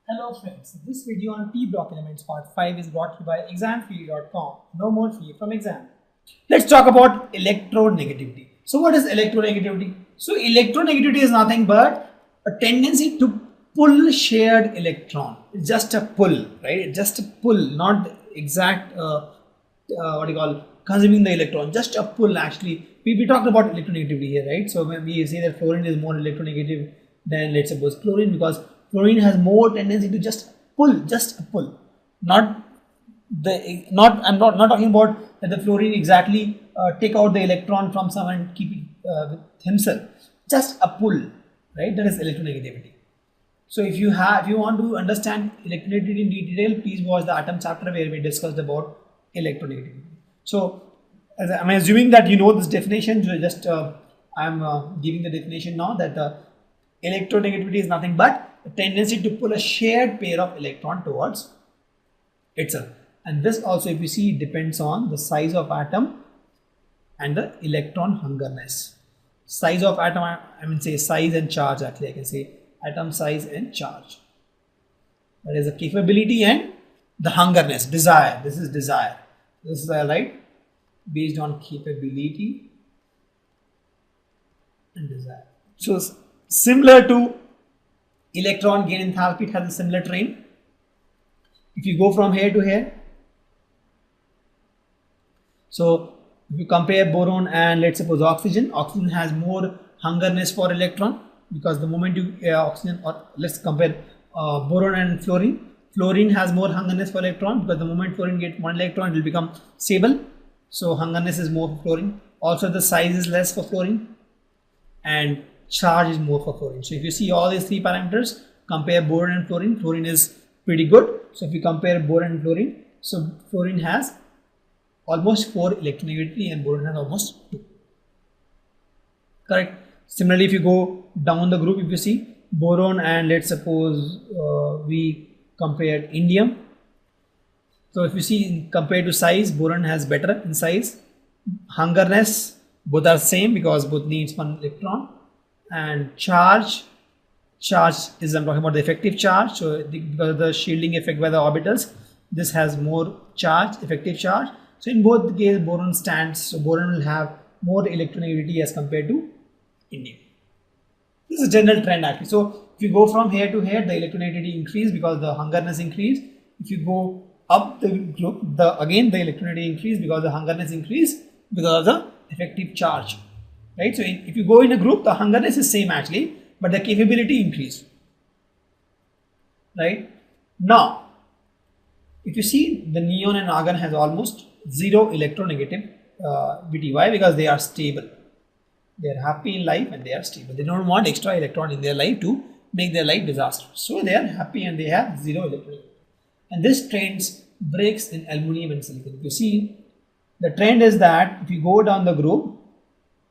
Hello friends, this video on P block elements part 5 is brought to you by examfree.com. No more fee from exam. Let's talk about electronegativity. So what is electronegativity? So electronegativity is nothing but a tendency to pull shared electron. It's just a pull, right? It's just a pull, not the exact what do you call consuming the electron, just a pull actually. We talked about electronegativity here, right? So when we say that fluorine is more electronegative than let's suppose chlorine, because fluorine has more tendency to just a pull, not I'm not talking about that the fluorine exactly take out the electron from someone and keep it with himself, just a pull, right? That is electronegativity. So if you want to understand electronegativity in detail, please watch the atom chapter where we discussed about electronegativity. So I'm assuming that you know this definition. So just I'm giving the definition now that electronegativity is nothing but a tendency to pull a shared pair of electron towards itself. And this also, if you see, it depends on the size of atom and the electron hungerness. Size of atom, I mean say size and charge actually, I can say atom size and charge. That is the capability and the hungerness, desire. This is desire. This is right based on capability and desire. So similar to electron gain enthalpy, it has a similar train. If you go from here to here, so if you compare boron and let's suppose oxygen has more hungerness for electron, because the moment you oxygen, or let's compare boron and fluorine. Fluorine has more hungerness for electron because the moment fluorine gets one electron, it will become stable. So hungerness is more for fluorine. Also the size is less for fluorine and charge is more for fluorine. So if you see all these three parameters, compare boron and fluorine. Fluorine is pretty good. So if you compare boron and fluorine, so fluorine has almost 4 electronegativity and boron has almost 2. Correct. Similarly, if you go down the group, if you see boron and let's suppose we compared indium. So if you see compared to size, boron has better in size. Hungerness, both are same because both needs one electron. And charge is, I'm talking about the effective charge. So because of the shielding effect by the orbitals, this has more charge, effective charge. So in both the case, boron stands. So boron will have more electronegativity as compared to indium. This is a general trend actually. So if you go from here to here, the electronegativity increase because the hungerness increase. If you go up the group, again the electronegativity increase because the hungerness increase because of the effective charge. Right? So if you go in a group, the hungerness is same actually, but the capability increase. Right? Now, if you see, the neon and argon has almost 0 electronegativity. Why? Because they are stable. They are happy in life and they are stable. They don't want extra electron in their life to make their life disastrous. So they are happy and they have 0 electronegativity. And this trend breaks in aluminum and silicon. If you see, the trend is that if you go down the group,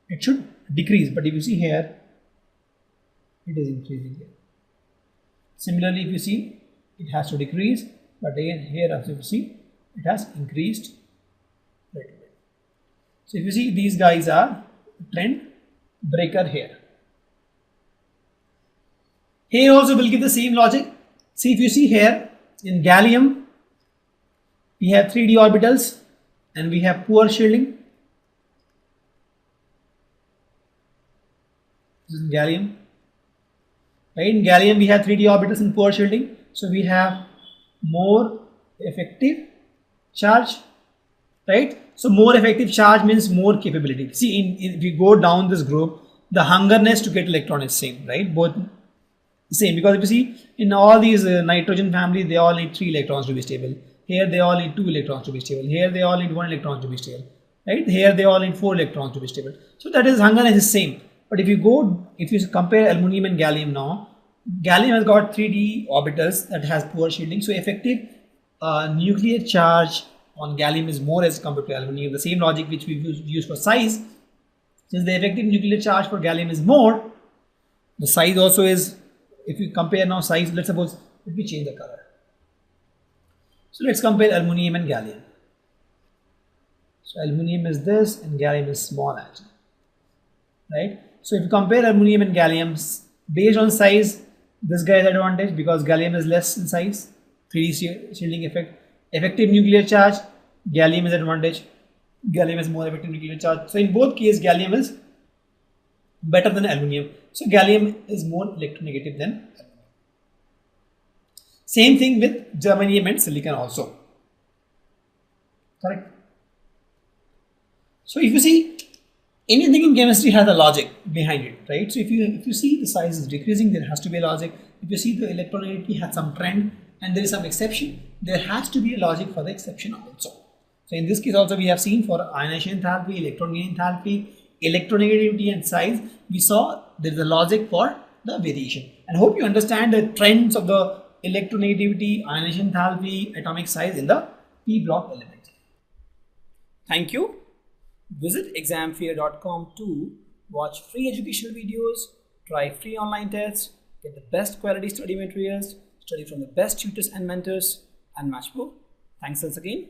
it should decrease, but if you see here, it is increasing here. Similarly, if you see, it has to decrease, but again here as you see, it has increased right away. So if you see, these guys are trend breaker here. Here also will give the same logic. See, if you see here in gallium, we have 3d orbitals and we have poor shielding. This is gallium. Right? In gallium, we have 3d orbitals and poor shielding. So we have more effective charge. Right? So more effective charge means more capability. See, if you go down this group, the hungerness to get electron is same. Right? Both same, because if you see in all these nitrogen family, they all need 3 electrons to be stable. Here they all need 2 electrons to be stable. Here they all need 1 electron to be stable. Right? Here they all need 4 electrons to be stable. So that is hungerness is same. But if you compare aluminum and gallium now, gallium has got 3d orbitals that has poor shielding. So effective nuclear charge on gallium is more as compared to aluminum. The same logic which we use for size. Since the effective nuclear charge for gallium is more, the size also is, if you compare now size, let's suppose, let me change the color. So let's compare aluminum and gallium. So aluminum is this and gallium is small actually. Right? So if you compare aluminum and gallium based on size, This guy's advantage because gallium is less in size, 3D shielding effect. Effective nuclear charge, gallium is advantage. Gallium is more effective nuclear charge. So in both cases, gallium is better than aluminum. So gallium is more electronegative than aluminum. Same thing with germanium and silicon also. Correct. So if you see, anything in chemistry has a logic behind it, right? So if you see the size is decreasing, there has to be a logic. If you see the electronegativity has some trend and there is some exception, there has to be a logic for the exception also. So in this case also we have seen for ionization enthalpy, electron gain enthalpy, electronegativity and size, we saw there is a logic for the variation. And hope you understand the trends of the electronegativity, ionization enthalpy, atomic size in the p block element. Thank you. Visit examfear.com to watch free educational videos, try free online tests, get the best quality study materials, study from the best tutors and mentors, and much more. Thanks once again.